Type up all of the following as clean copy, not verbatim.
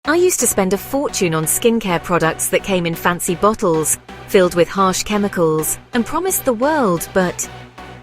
I used to spend a fortune on skincare products that came in fancy bottles, filled with harsh chemicals, and promised the world, but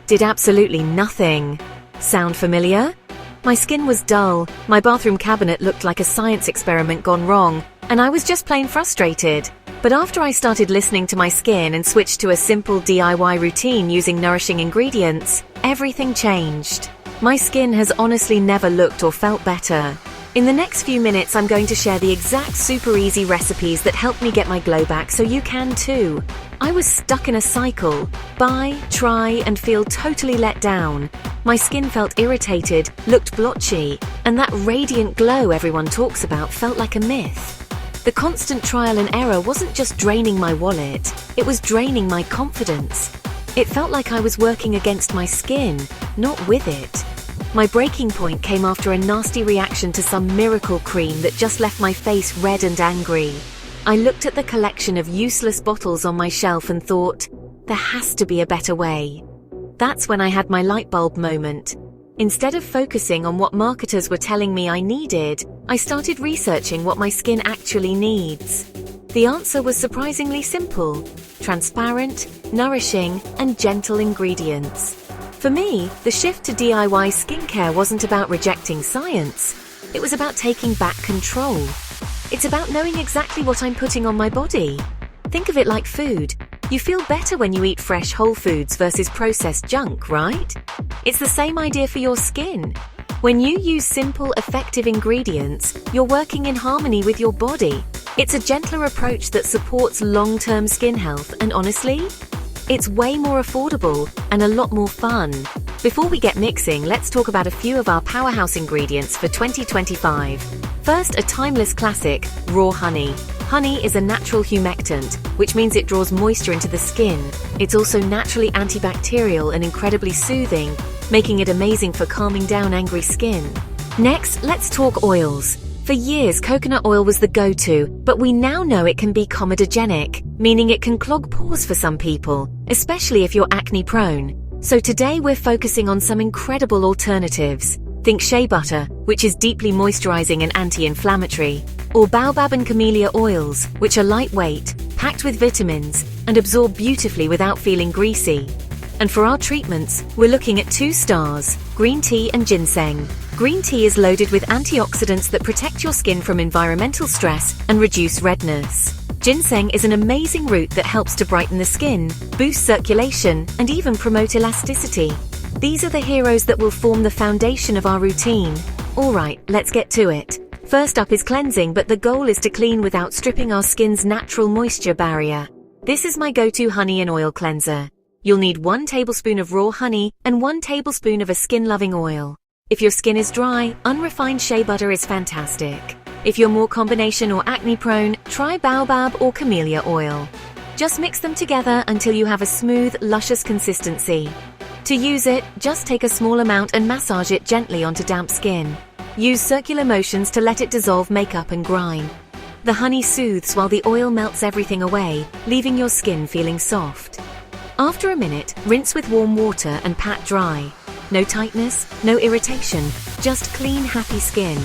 did absolutely nothing. Sound familiar? My skin was dull, my bathroom cabinet looked like a science experiment gone wrong, and I was just plain frustrated. But after I started listening to my skin and switched to a simple DIY routine using nourishing ingredients, everything changed. My skin has honestly never looked or felt better. In the next few minutes, I'm going to share the exact super easy recipes that helped me get my glow back so you can too. I was stuck in a cycle. Buy, try, and feel totally let down. My skin felt irritated, looked blotchy, and that radiant glow everyone talks about felt like a myth. The constant trial and error wasn't just draining my wallet, it was draining my confidence. It felt like I was working against my skin, not with it. My breaking point came after a nasty reaction to some miracle cream that just left my face red and angry. I looked at the collection of useless bottles on my shelf and thought, there has to be a better way. That's when I had my light bulb moment. Instead of focusing on what marketers were telling me I needed, I started researching what my skin actually needs. The answer was surprisingly simple: transparent, nourishing, and gentle ingredients. For me, the shift to DIY skincare wasn't about rejecting science. It was about taking back control. It's about knowing exactly what I'm putting on my body. Think of it like food. You feel better when you eat fresh whole foods versus processed junk, right? It's the same idea for your skin. When you use simple, effective ingredients, you're working in harmony with your body. It's a gentler approach that supports long-term skin health, and honestly, it's way more affordable and a lot more fun. Before we get mixing, let's talk about a few of our powerhouse ingredients for 2025. First, a timeless classic, raw honey. Honey is a natural humectant, which means it draws moisture into the skin. It's also naturally antibacterial and incredibly soothing, making it amazing for calming down angry skin. Next, let's talk oils. For years, coconut oil was the go-to, but we now know it can be comedogenic, meaning it can clog pores for some people, especially if you're acne-prone. So today we're focusing on some incredible alternatives. Think shea butter, which is deeply moisturizing and anti-inflammatory, or baobab and camellia oils, which are lightweight, packed with vitamins, and absorb beautifully without feeling greasy. And for our treatments, we're looking at 2 stars, green tea and ginseng. Green tea is loaded with antioxidants that protect your skin from environmental stress and reduce redness. Ginseng is an amazing root that helps to brighten the skin, boost circulation, and even promote elasticity. These are the heroes that will form the foundation of our routine. Alright, let's get to it. First up is cleansing, but the goal is to clean without stripping our skin's natural moisture barrier. This is my go-to honey and oil cleanser. You'll need 1 tablespoon of raw honey and 1 tablespoon of a skin-loving oil. If your skin is dry, unrefined shea butter is fantastic. If you're more combination or acne-prone, try baobab or camellia oil. Just mix them together until you have a smooth, luscious consistency. To use it, just take a small amount and massage it gently onto damp skin. Use circular motions to let it dissolve makeup and grime. The honey soothes while the oil melts everything away, leaving your skin feeling soft. After a minute, rinse with warm water and pat dry. No tightness, no irritation, just clean, happy skin.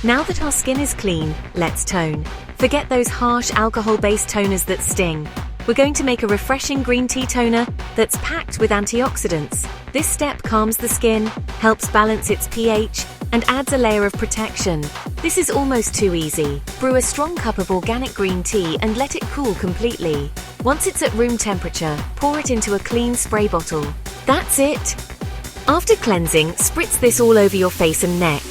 Now that our skin is clean, let's tone. Forget those harsh alcohol-based toners that sting. We're going to make a refreshing green tea toner that's packed with antioxidants. This step calms the skin, helps balance its pH, and adds a layer of protection. This is almost too easy. Brew a strong cup of organic green tea and let it cool completely. Once it's at room temperature, pour it into a clean spray bottle. That's it! After cleansing, spritz this all over your face and neck.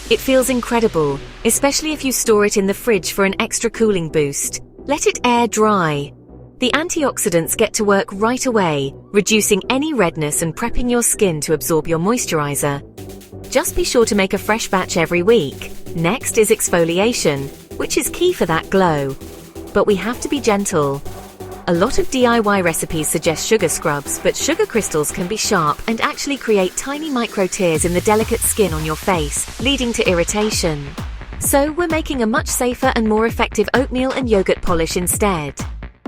It feels incredible, especially if you store it in the fridge for an extra cooling boost. Let it air dry. The antioxidants get to work right away, reducing any redness and prepping your skin to absorb your moisturizer. Just be sure to make a fresh batch every week. Next is exfoliation, which is key for that glow. But we have to be gentle. A lot of DIY recipes suggest sugar scrubs, but sugar crystals can be sharp and actually create tiny micro tears in the delicate skin on your face, leading to irritation. So we're making a much safer and more effective oatmeal and yogurt polish instead.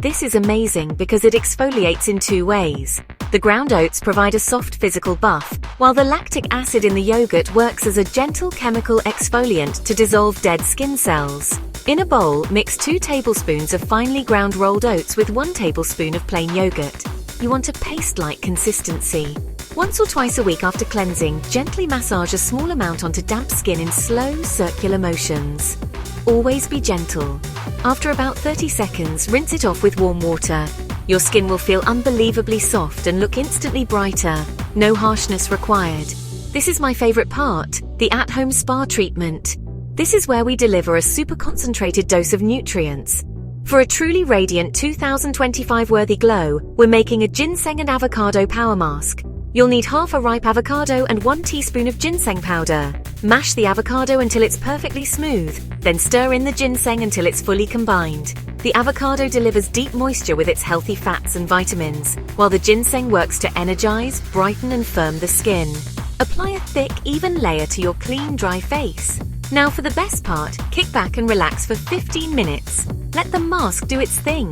This is amazing because it exfoliates in 2 ways. The ground oats provide a soft physical buff, while the lactic acid in the yogurt works as a gentle chemical exfoliant to dissolve dead skin cells. In a bowl, mix 2 tablespoons of finely ground rolled oats with 1 tablespoon of plain yogurt. You want a paste-like consistency. Once or twice a week after cleansing, gently massage a small amount onto damp skin in slow, circular motions. Always be gentle. After about 30 seconds, rinse it off with warm water. Your skin will feel unbelievably soft and look instantly brighter. No harshness required. This is my favorite part, the at-home spa treatment. This is where we deliver a super concentrated dose of nutrients. For a truly radiant 2025 worthy glow, we're making a ginseng and avocado power mask. You'll need half a ripe avocado and 1 teaspoon of ginseng powder. Mash the avocado until it's perfectly smooth, then stir in the ginseng until it's fully combined. The avocado delivers deep moisture with its healthy fats and vitamins, while the ginseng works to energize, brighten and firm the skin. Apply a thick, even layer to your clean, dry face. Now for the best part, kick back and relax for 15 minutes. Let the mask do its thing.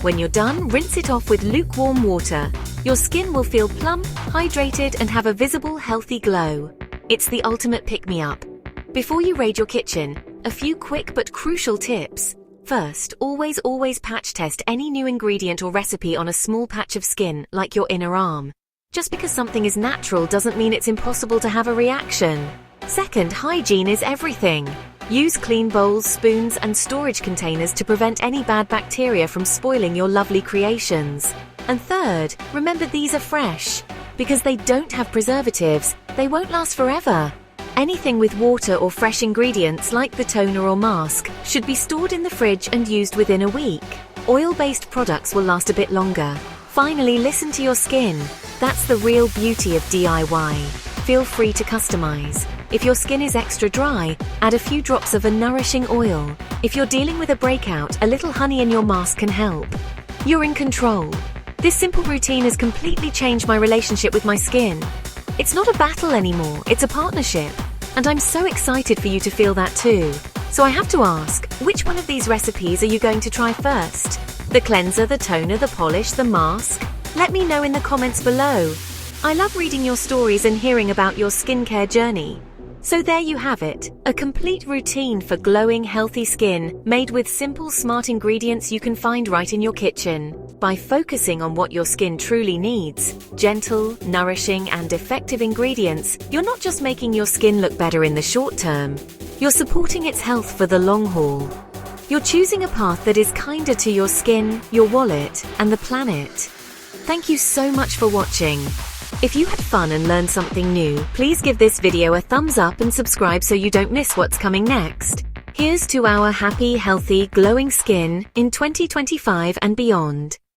When you're done, rinse it off with lukewarm water. Your skin will feel plump, hydrated, and have a visible, healthy glow. It's the ultimate pick-me-up. Before you raid your kitchen, a few quick but crucial tips. First, always patch test any new ingredient or recipe on a small patch of skin, like your inner arm. Just because something is natural doesn't mean it's impossible to have a reaction. Second, hygiene is everything. Use clean bowls, spoons, and storage containers to prevent any bad bacteria from spoiling your lovely creations. And third, remember these are fresh. Because they don't have preservatives, they won't last forever. Anything with water or fresh ingredients like the toner or mask should be stored in the fridge and used within a week. Oil-based products will last a bit longer. Finally, listen to your skin. That's the real beauty of DIY. Feel free to customize. If your skin is extra dry, add a few drops of a nourishing oil. If you're dealing with a breakout, a little honey in your mask can help. You're in control. This simple routine has completely changed my relationship with my skin. It's not a battle anymore, it's a partnership. And I'm so excited for you to feel that too. So I have to ask, which one of these recipes are you going to try first? The cleanser, the toner, the polish, the mask? Let me know in the comments below. I love reading your stories and hearing about your skincare journey. So there you have it, a complete routine for glowing, healthy skin made with simple, smart ingredients you can find right in your kitchen. By focusing on what your skin truly needs, gentle, nourishing, and effective ingredients, you're not just making your skin look better in the short term, you're supporting its health for the long haul. You're choosing a path that is kinder to your skin, your wallet, and the planet. Thank you so much for watching. If you had fun and learned something new, please give this video a thumbs up and subscribe so you don't miss what's coming next. Here's to our happy, healthy, glowing skin in 2025 and beyond.